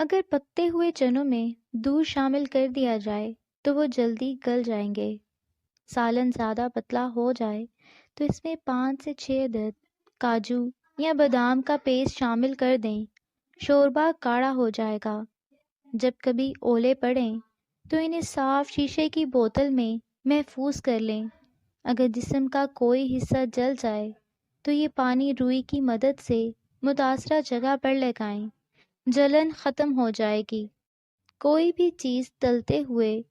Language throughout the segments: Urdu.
اگر پکتے ہوئے چنوں میں دودھ شامل کر دیا جائے تو وہ جلدی گل جائیں گے۔ سالن زیادہ پتلا ہو جائے تو اس میں 5 سے 6 عدد کاجو یا بادام کا پیسٹ شامل کر دیں۔ شوربہ گاڑھا ہو جائے گا۔ جب کبھی اولے پڑیں تو انہیں صاف شیشے کی بوتل میں محفوظ کر لیں۔ اگر جسم کا کوئی حصہ جل جائے تو یہ پانی روئی کی مدد سے متاثرہ جگہ پر لگائیں، جلن ختم ہو جائے گی۔ کوئی بھی چیز تلتے ہوئے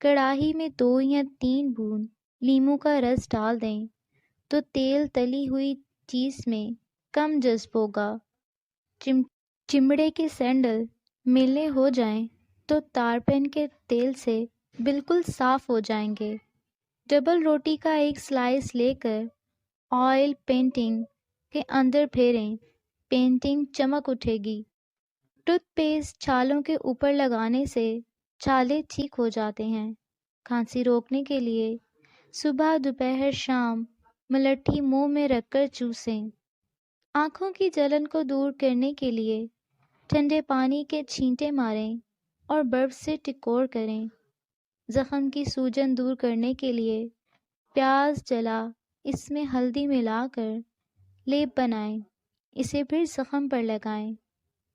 کڑاہی میں 2 یا 3 بوند لیموں کا رس ڈال دیں تو تیل تلی ہوئی چیز میں کم جذب ہوگا۔ چمڑے کے سینڈل میلے ہو جائیں تو تارپن کے تیل سے بالکل صاف ہو جائیں گے۔ ڈبل روٹی کا ایک سلائس لے کر آئل پینٹنگ کے اندر پھیریں، پینٹنگ چمک اٹھے گی۔ ٹوتھ پیسٹ چھالوں کے اوپر لگانے سے چھالے ٹھیک ہو جاتے ہیں۔ کھانسی روکنے کے لیے صبح، دوپہر، شام ملٹھی منہ میں رکھ کر چوسیں۔ آنکھوں کی جلن کو دور کرنے کے لیے ٹھنڈے پانی کے چھینٹے ماریں اور برف سے ٹکور کریں۔ زخم کی سوجن دور کرنے کے لیے پیاز جلا اس میں ہلدی ملا کر لیپ بنائیں، اسے پھر زخم پر لگائیں۔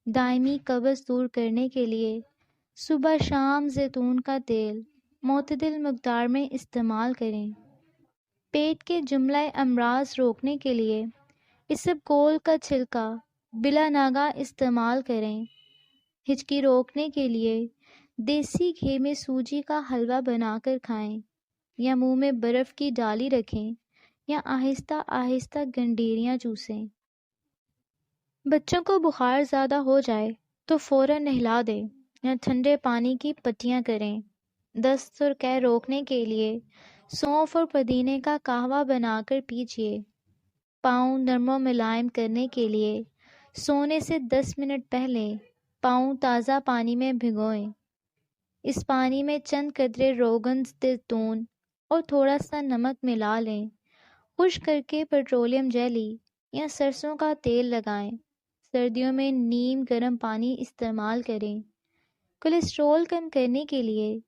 دائمی قبض دور کرنے کے لیے صبح شام زیتون کا تیل معتدل مقدار میں استعمال کریں۔ پیٹ کے جملہ امراض روکنے کے لیے اسبگول کا چھلکا بلا ناغہ استعمال کریں۔ ہچکی روکنے کے لیے دیسی گھی میں سوجی کا حلوہ بنا کر کھائیں، یا منہ میں برف کی ڈالی رکھیں یا آہستہ آہستہ گنڈیریاں چوسیں۔ بچوں کو بخار زیادہ ہو جائے تو فوراً نہلا دیں یا ٹھنڈے پانی کی پٹیاں کریں۔ دست اور قے روکنے کے لیے سونف اور پودینے کا قہوہ بنا کر پیجیے۔ پاؤں نرم و ملائم کرنے کے لیے سونے سے 10 منٹ پہلے پاؤں تازہ پانی میں بھگوئیں۔ اس پانی میں چند قطرے روغن زیتون اور تھوڑا سا نمک ملا لیں۔ خشک کر کے پیٹرولیم جیلی یا سرسوں کا تیل لگائیں۔ سردیوں میں نیم گرم پانی استعمال کریں۔ کولیسٹرول کم کرنے کے لیے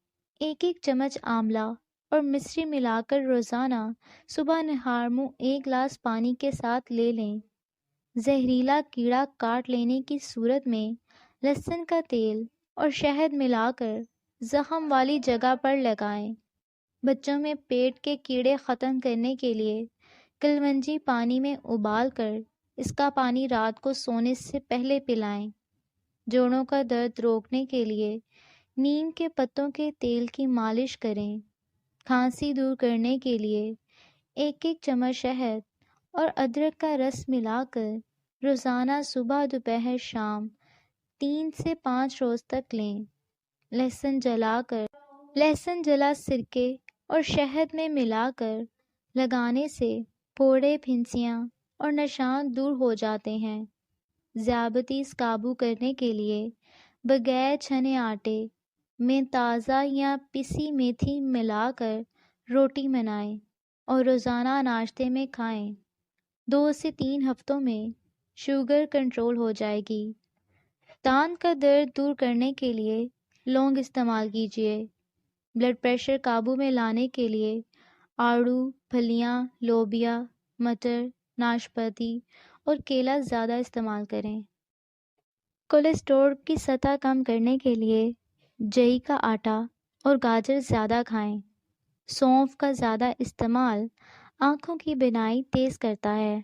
1 چمچ آملہ اور مصری ملا کر روزانہ صبح نہار منہ 1 گلاس پانی کے ساتھ لے لیں۔ زہریلا کیڑا کاٹ لینے کی صورت میں لہسن کا تیل اور شہد ملا کر زخم والی جگہ پر لگائیں۔ بچوں میں پیٹ کے کیڑے ختم کرنے کے لیے کلونجی پانی میں ابال کر اس کا پانی رات کو سونے سے پہلے پلائیں۔ جوڑوں کا درد روکنے کے لیے نیم کے پتوں کے تیل کی مالش کریں۔ کھانسی دور کرنے کے لیے 1 چمچ شہد اور ادرک کا رس ملا کر روزانہ صبح، دوپہر، شام 3 سے 5 روز تک لیں۔ لہسن جلا سرکے اور شہد میں ملا کر لگانے سے پھوڑے، پھنسیاں اور نشان دور ہو جاتے ہیں۔ ذیابیطس قابو کرنے کے لیے بغیر چھنے آٹے میں تازہ یا پسی میتھی ملا کر روٹی بنائیں اور روزانہ ناشتے میں کھائیں۔ 2 سے 3 ہفتوں میں شوگر کنٹرول ہو جائے گی۔ دانت کا درد دور کرنے کے لیے لونگ استعمال کیجیے۔ بلڈ پریشر قابو میں لانے کے لیے آڑو، پھلیاں، لوبیا، مٹر، ناشپاتی اور کیلا زیادہ استعمال کریں۔ کولیسٹرول کی سطح کم کرنے کے لیے جئی کا آٹا اور گاجر زیادہ کھائیں۔ سونف کا زیادہ استعمال آنکھوں کی بینائی تیز کرتا ہے۔